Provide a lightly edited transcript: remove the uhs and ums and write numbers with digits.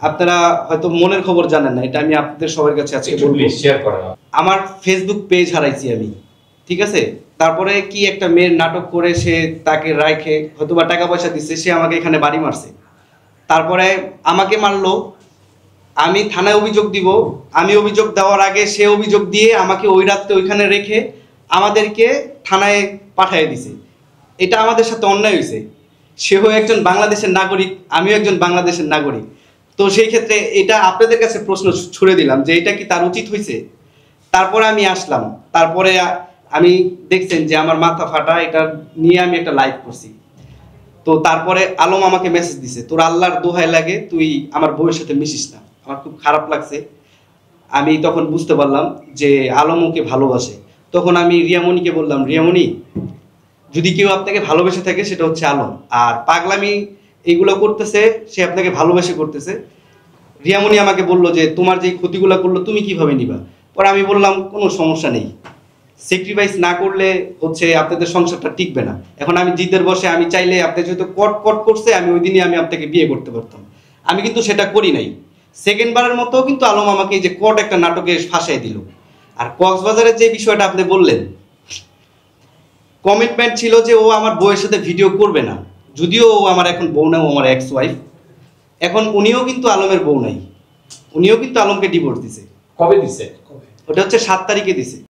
আপনারা হয়তো মনের খবর জানেন না, এটা আমি আপনাদের সবার কাছে আজকে বলবো। শেয়ার করেন। আমার ফেসবুক পেজ হারাইছি আমি, ঠিক আছে? তারপরে কি একটা মেয়ের নাটক করে সে তাকে রাখে হয়তো বা টাকা পয়সা দিচ্ছে, সে আমাকে এখানে বাড়ি মারছে। তারপরে আমাকে মারলো, আমি থানায় অভিযোগ দিব। আমি অভিযোগ দেওয়ার আগে সে অভিযোগ দিয়ে আমাকে ওই রাত্রে ওইখানে রেখে আমাদেরকে থানায় পাঠিয়ে দিছে। এটা আমাদের সাথে অন্যায় হয়েছে। সেও একজন বাংলাদেশের নাগরিক, আমিও একজন বাংলাদেশের নাগরিক। তো সেই ক্ষেত্রে এটা আপনাদের কাছে প্রশ্ন ছুড়ে দিলাম যে এটা কি তার উচিত হয়েছে? তারপরে আমি আসলাম, তারপরে আমি দেখছেন যে আমার মাথা ফাটা, এটা নিয়ে আমি একটা লাইভ করছি। তো তারপরে আলম আমাকে মেসেজ দিছে, তোর আল্লাহর দোহাই লাগে তুই আমার বউয়ের সাথে মিশিস না। আমার খুব খারাপ লাগছে। আমি তখন বুঝতে পারলাম যে আলম ওকে ভালোবাসে। তখন আমি রিয়ামণিকে বললাম, রিয়ামণি, যদি কেউ আপনাকে ভালোবেসে থাকে সেটা হচ্ছে আলম, আর পাগলামি এইগুলো করতেছে সে আপনাকে ভালোবেসে করতেছে। রিয়ামণি আমাকে বললো যে তোমার যে ক্ষতিগুলো করলো তুমি কিভাবে নিবা? পরে আমি বললাম কোনো সমস্যা নেই, স্যাক্রিফাইস না করলে হচ্ছে আপনাদের সংসারটা টিকবে না। এখন আমি জিদের বসে আমি চাইলে আপনি যেহেতু কট কট করছে, আমি ওই দিনই আমি আপনাকে বিয়ে করতে পারতাম। আমি কিন্তু সেটা করি নাই। সেকেন্ড বারের মতো কিন্তু আলম আমাকে এই যে কট একটা নাটকে ফাঁসাই দিল। আর কক্সবাজারের যে বিষয়টা আপনি বললেন, কমিটমেন্ট ছিল যে ও আমার বউয়ের সাথে ভিডিও করবে না। যদিও ও আমার এখন বউ না, ও আমার এক্স ওয়াইফ। এখন উনিও কিন্তু আলমের বউ নাই, উনিও কিন্তু আলমকে ডিভোর্স দিছে। কবে দিছে? ওটা হচ্ছে 7 তারিখে দিছে।